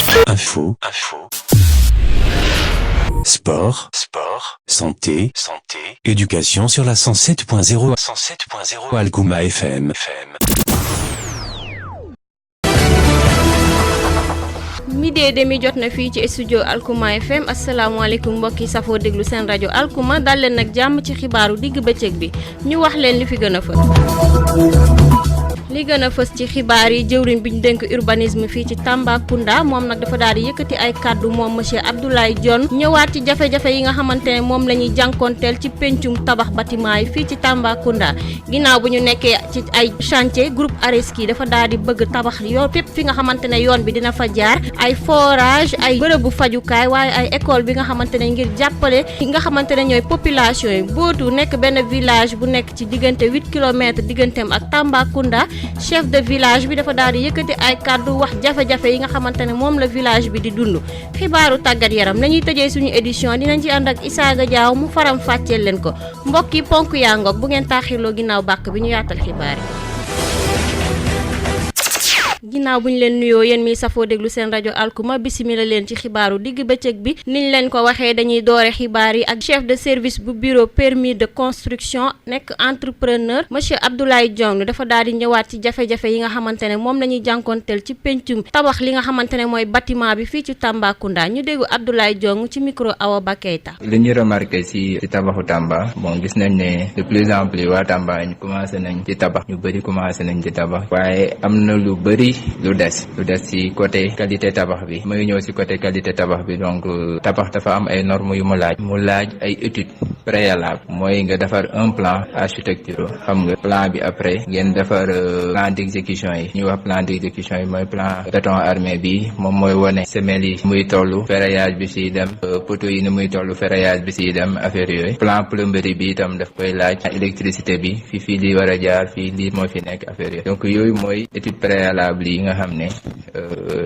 Info. Sport, santé, éducation sur la 107.0 alkuma FM. midi et demi jot na fii ci studio alkuma FM asalaamaaleykum mbokk yi safoo déglu seen rajo alkuma dal leen nag jàmm ci xibaaru digg bëccëg bi ñu wax leen li fi gën a fës. li gën a fës ci xibaar yi jëwriñ bi ñu dénk urbanisme fii ci Tambacounda moom nag dafa daal di yëkkati ay kàddu moom monsieur Abdoulaye Dione ñëwaat ci jafe-jafe yi nga xamante ne moom la ñuy jànkoonteel ci pencum tabax bâtiment yi fii ci Tambacounda ginnaaw bu ñu nekkee ci ay chantier groupe Areski dafa daal di bëgg tabax yoon fépp fi nga xamante ne yoon bi dina fa jaar ay forage ay bërëbu fajukaay waaye ay école bi nga xamante ne ngir jàppale yi nga xamante ne ñooy population yi bootu nekk benn village bu nekk ci diggante 8 kilomètres digganteem ak Tambacounda chef de village bi dafa daal di yëkkati ay kàddu wax jafe-jafe yi nga xamante ne moom la village bi di dund xibaaru tàggat yaram la ñuy tëjee suñu édition dinañ ci ànd ak Issaga diao mu faram fàcceel leen ko mbokk yi ponk yaa ngoog bu ngeen taaxirloo ginnaaw bàkk bi ñu yaatal xibaar yi. ginnaaw bu ñu leen nuyoo yéen mi safoo déglu seen rajo alkuma bisimila leen ci xibaaru digg bëccëg bi niñ leen ko waxee dañuy doore xibaar yi ak chef de service bu bureau permis de construction nekk entrepreneur monsieur Abdoulaye Dione dafa daal di ñëwaat ci jafe-jafe yi nga xamante ne moom la ñuy jànkoonteel ci pencum tabax li nga xamante ne mooy bâtiment bi fii ci Tambacounda ñu déggu Abdoulaye Dione ci micro Awa Bakeyta. li ñu remarqué ci tabaxu Tamba bon gis nañ ne de plus en plus waa Tamba ñu commencé nañ ci tabax ñu bëri commencé nañ ci tabax waaye am na lu bëri lu des ci côté qualité tabax bi may ñëw ci côté qualité tabax bi donc tabax dafa am ay normes yu mu laaj ay études préalables mooy nga defar un plan architecture xam nga plan bi après ngeen defar plan d'exécution yi ñuy wax plan d'exécution yi mooy plan béton armé bi moom mooy wone semelle yi muy tollu ferraillage bi ci dem poteau yi ni muy tollu ferraillage bi ci dem affaire yooyu plan plomberie bi itam daf koy laaj électricité bi fii lii war a jaar fii lii moo fi nekk affaire yooyu donc yooyu mooy étude préalable yi nga xam ne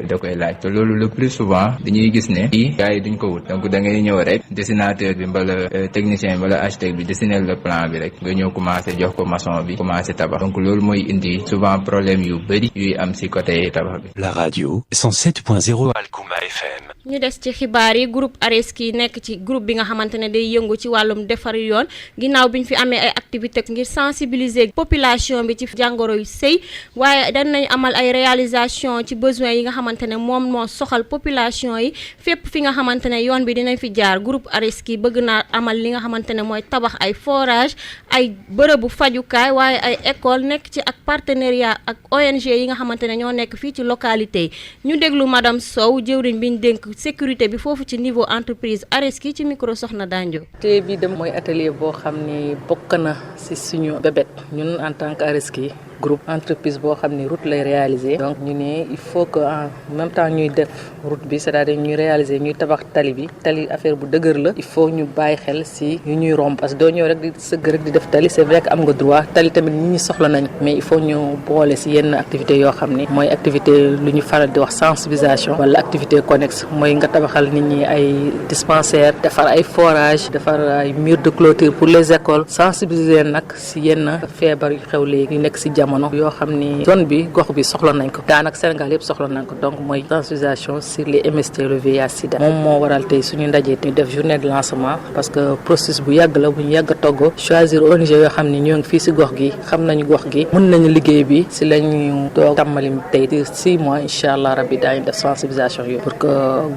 da koy laaj te loolu le plus souvent dañuy gis ne gars yi duñ ko wut donc da ngay ñëw rek dessinateur bi mbala technicien bi mbala architecte bi dessiner le plan bi rek nga ñëw commencer jox ko maçon bi commencer tabax donc loolu mooy indi souvent problème yu bëri yuy am ci côté tabax bi. La radio 107.0 alkuma FM. ñu des ci xibaar yi groupe Areski nekk ci groupe bi nga xamante ne day yëngu ci wàllum defar yoon ginnaaw bi ñu fi amee ay activités ngir sensibiliser population bi ci jàngoro yu sëy waaye danañ amal ay réalisation ci besoin yi nga xamante ne moom moo soxal population yi fépp fi nga xamante ne yoon bi dinañ fi jaar groupe Areski bëgg naa amal li nga xamante ne mooy tabax ay forage ay bërëbu fajukaay waaye ay école nekk ci ak partenariat ak ONG yi nga xamante ne ñoo nekk fii ci localité yi ñu déglu madame Sow jëwriñ bi ñu dénk sécurité bi foofu ci niveau entreprise Areski ci micro Sokhna Danjo. atelier bi dem mooy atelier boo xam ni bokk na ci suñu bébét ñun en tant que Areski groupe entreprise boo xam ni route lay réaliser donc ñu ne il faut que en même temps ñuy def route bi c'est-à-dire ñuy réaliser ñuy tabax tali bi tali affaire bu dëgër la il faut ñu bàyyi xel ci yu ñuy romb parce que doo ñëw rek di sëgg rek di def tali c'est vrai que am nga droit tali tamit nit ñi soxla nañ mais il faut ñu boole ci yenn activité yoo xam ni mooy activité lu ñu faral di wax sensibilisation wala activité connexe mooy nga tabaxal nit ñi ay dispensaire defar ay forage defar ay mur de clôture pour les écoles sensibiliser nag ci yenn feebar yu xew léegi yu nekk ci jamono yoo xam ni zone bi gox bi soxla nañ ko daanaka Sénégal yëpp soxla nañ ko donc mooy sensibilisation sur les MST le VIH sida moom moo waral tey suñu ndaje ñu def journée de lancement parce que processus bu yàgg la bu ñu yàgg a togg choisir ONG yoo xam ni ñoo ngi fii ci gox gi xam nañu gox gi mën nañu liggéey bi ci lañu toog tàmmali tey 6 mois incha allah rabbi daañu def sensibilisation yooyu pour que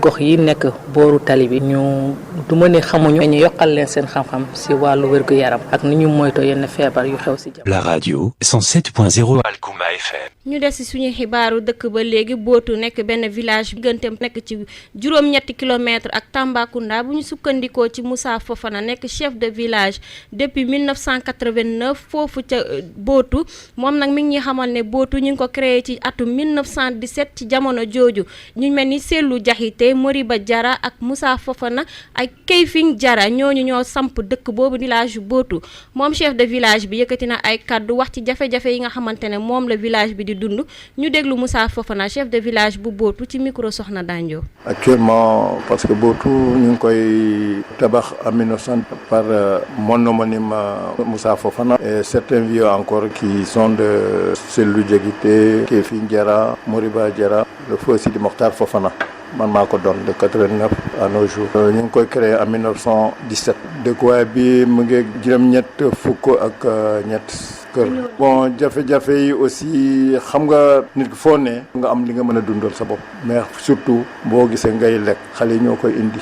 gox yi nekk booru tali bi ñu du ma ne xamuñu ñu yokkal leen seen xam-xam ci wàllu wér-gu-yaram ak ni ñu moytoo yenn feebar yu xew ci jamono. La radio 107.0 alkuma FM. ñu des ci suñu xibaaru dëkk ba léegi bootu nekk benn village digganteem nekk ci juróom-ñetti kilomètres ak Tambacounda bu ñu sukkandikoo ci Moussa Fofana nekk chef de village depuis 1989 foofu ca bootu moom nag mi ngi xamal ne bootu ñu ngi ko créé ci atum 1917 ci jamono jooju ñu mel ni Sellu Jaxite Moriba Jara ak Moussa Fofana ak Keyfing Jara ñooñu ñoo samp dëkk boobu village bootu moom chef de village bi yëkkati na ay kaddu wax ci jafe-jafe yi nga xamante ne moom la village bi di dund ñu déglu Moussa Fofana chef de village bu bootu ci micro Sokhna Danjo. Actuellement parce que bootu ñu ngi koy tabax en 1900 par mon homonyme Moussa Fofana et certains vieux encore qui sont de Sellu Jaxite, Keyfing Jara, Moriba Jara, le feu aussi de Mokhtar Fofana. man maa ko doon de 89 à nos jours. ñu ngi koy créé en 1917. dëkkuwaay bi mu ngi juróom-ñett fukk ak ñett kër. bon jafe-jafe yi aussi xam nga nit ki foo ne nga am li nga mën a dundal sa bopp mais surtout boo gisee ngay lekk xale yi ñoo koy indi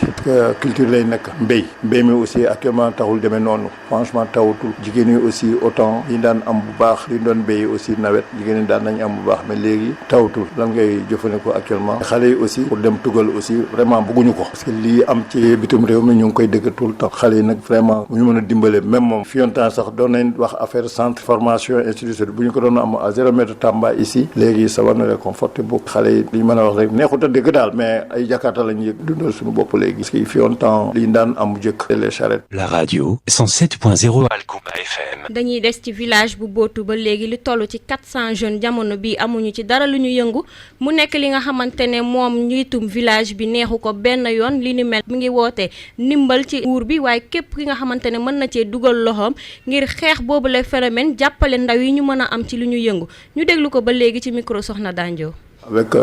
culture lay nekk mbéy mi aussi actuellement taxul demee noonu franchement tawatul jigéen yi aussi autant li daan am bu baax li doon béy aussi nawet jigéen yi daan nañ am bu baax mais léegi tawatul lan ngay jëfandikoo actuellement xale yi aussi pour dem tugal aussi vraiment bëgguñu ko parce que lii am ci bitim réew mi ñu ngi koy dégg tout le temps xale yi nag vraiment bu ñu mën a dimbale même moom fiontaan sax doon nañ wax affaire centre formation institution bu ñu ko doon am à 0 mètre Tamba ici léegi ça va nous réconforter beaucoup xale yi li ñu mën a wax rek neexut a dégg daal mais ay jakarta lañu yëg dundal suñu bopp léegi parce que fiontaan li ñu daan am jëkk les charrettes. La radio 107.0 Alkuma FM. dañuy des ci village bu bootu ba léegi lu toll ci 400 jeunes jamono bi amuñu ci dara lu ñu yëngu mu nekk li nga xamante ne moom njiitum village bi neexu ko benn yoon li ni mel mi ngi woote ndimbal ci nguur bi waaye képp ki nga xamante ne mën na cee dugal loxoom ngir xeex boobu le phénomène jàppale ndaw yi ñu mën a am ci lu ñu yëngu ñu déglu ko ba léegi ci micro Sokhna Dandio. avec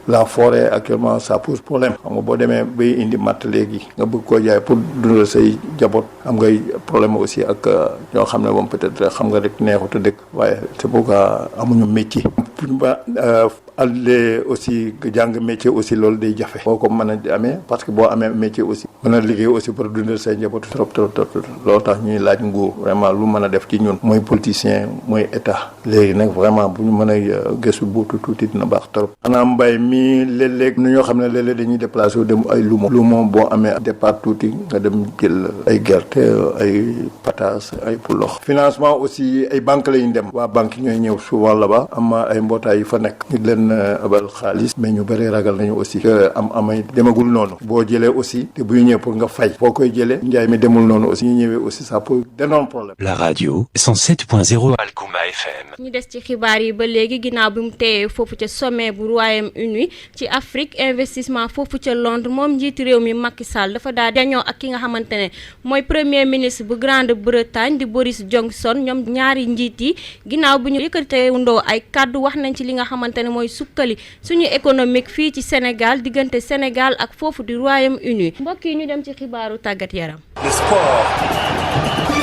la forêt actuellement ça pose problème xam nga boo demee bay indi matt léegi nga bëgg koo jaay pour dundal say jaboot am ngay problème aussi ak ñoo xam ne moom peut-être xam nga rek neexut a dëkk waaye c'est pourquoi amuñu métier pour ba aller aussi jàng métier aussi loolu day jafe boo ko mën a amee parce que boo amee métier aussi mën a liggéey aussi pour dundal say njaboot trop loolu tax ñuy laaj nguur vraiment lu mën a def ci ñun mooy politicien mooy état léegi nag vraiment bu ñu mën a gëstu buutu tuuti dina baax trop xanaa mbay mi léeg-léeg nu ñoo xam ne léeg-léeg dañuy déplacé wu dem ay lumo boo amee départ tuuti nga dem jël ay gerte ay pataas ay pulox financement aussi ay banque la ñu dem waa banque ñooy ñëw souvent là-bas am ay mbootaay yu fa nekk ñu leen abal xaalis mais ñu bëri ragal nañu aussi que amay demagul noonu boo jëlee aussi te buy ñëw pour nga fay boo koy jëlee njaay mi demul noonu aussi ñu ñëwee aussi ça pose d'énormes problèmes. La radio 107.0 Alkuma FM. ñu des ci xibaar yi ba léegi ginnaaw bi mu teewee foofu ca sommet bu Royaume-Uni ci Afrique investissement foofu ca Londres moom njiitu réew mi Macky Sall dafa daal dañoo ak ki nga xamante ne mooy premier ministre bu Grande-Bretagne di Boris Johnson ñoom ñaari njiit yi ginnaaw bi ñu yëkkatewundoo ay kàddu wax nañ ci li nga xamante ne mooy sukkali suñu économique fii ci Sénégal diggante Sénégal ak foofu di Royaume-Uni mbokk yi ñu dem ci xibaaru tàggat yaram. Le sport.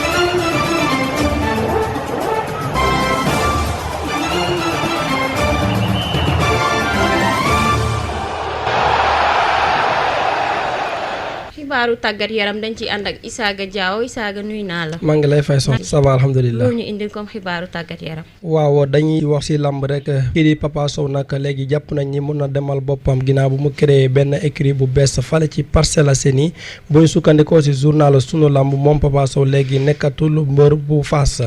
xibaaru tàggat yaram dañ ciy ànd ak Issaga diao Issaga nuyu naa la. maa ngi lay fay soxna ça va alhamdulilah. loolu ñu indil comme xibaaru tàggat yaram. waaw dañuy wax ci lamb rek kii di Papa Sow nag léegi jàpp nañ ni mun na demal boppam ginnaaw bu mu créé benn écurie bu bees fale ci Parcelles Assainies bu ñu sukkandikoo ci journal sunu lamb moom Papa Sow léegi nekkatul mbër bu Fass.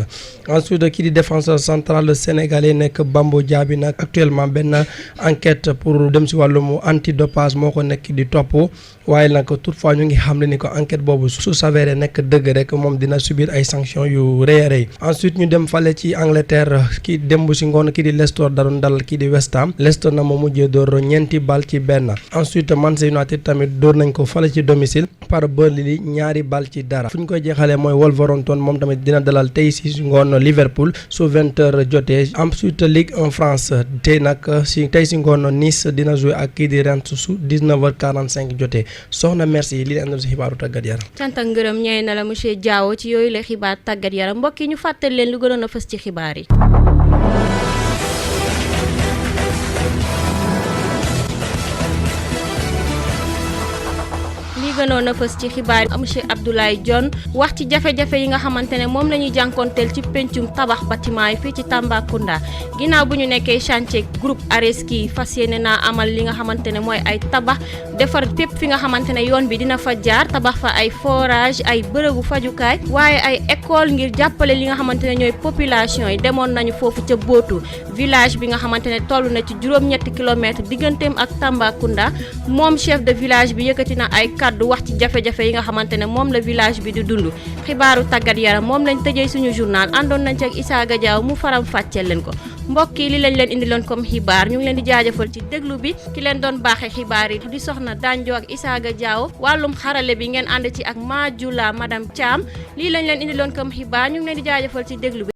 ensuite kii di défenseur central sénégalais nekk Bambo Diaby nag actuellement benn enquête pour dem ci wàllum antidopage moo ko nekk di topp waaye nag toutefois ñu ngi xam ne ni ko enquête boobu su s'avéré nekk dëgg rek moom dina subir ay sanctions yu rëy a rëy. ensuite ñu dem fale ci Angleterre kii démb ci ngoon kii di Leicester daroon dal kii di West Ham Leicester na moo mujjee door ñeenti bal ci benn. ensuite Manchester United tamit door nañ ko fale ci domicile par Burnley 2 bal ci dara. fu ñu koy jeexalee mooy Wolverhampton moom tamit dina dalal tey ci ngoon Liverpool su 20h jotee. ensuite Ligue 1 France tey nag tey ci ngoon Nice dina jouer ak kii di Reims su 19h45 jotee. Soxna merci li leen andal ci xibaaru tàggat yaram. cant ak ngërëm ñëw na la monsieur Diao ci yooyu la xibaar tàggat yaram mbokk yi ñu fàttali leen lu gënoon a fës ci xibaar yi. gënoon a fës ci xibaar monsieur Abdoulaye Dione wax ci jafe-jafe yi nga xamante ne moom la ñuy jànkoonteel ci pencum tabax bâtiment yi fii ci Tambacounda ginnaaw bu ñu nekkee chantier groupe Areski fas yéene naa amal li nga xamante ne mooy ay tabax defar fépp fi nga xamante ne yoon bi dina fa jaar tabax fa ay forage ay bërëbu fajukaay waaye ay école ngir jàppale li nga xamante ne ñooy population yi demoon nañu foofu ca Bootu village bi nga xamante ne toll na ci juróom-ñetti kilomètres digganteem ak Tambacounda moom chef de village bi yëkkati na ay kaddu wax ci jafe-jafe yi nga xamante ne moom la village bi di dund xibaaru tàggat yaram moom lañ tëjee suñu journal àndoon nañ ci ak Issaga Diaw mu faram fàcceel leen ko mbokk yi li lañ leen indiloon comme xibaar ñu ngi leen di jaajëfal ci déglu bi ki leen doon baaxee xibaar yi di Sokhna Dandio ak Issaga Diaw wàllum xarale bi ngeen ànd ci ak Majula madame Thiam lii lañ leen indiloon comme xibaar ñu ngi leen di jaajëfal ci déglu bi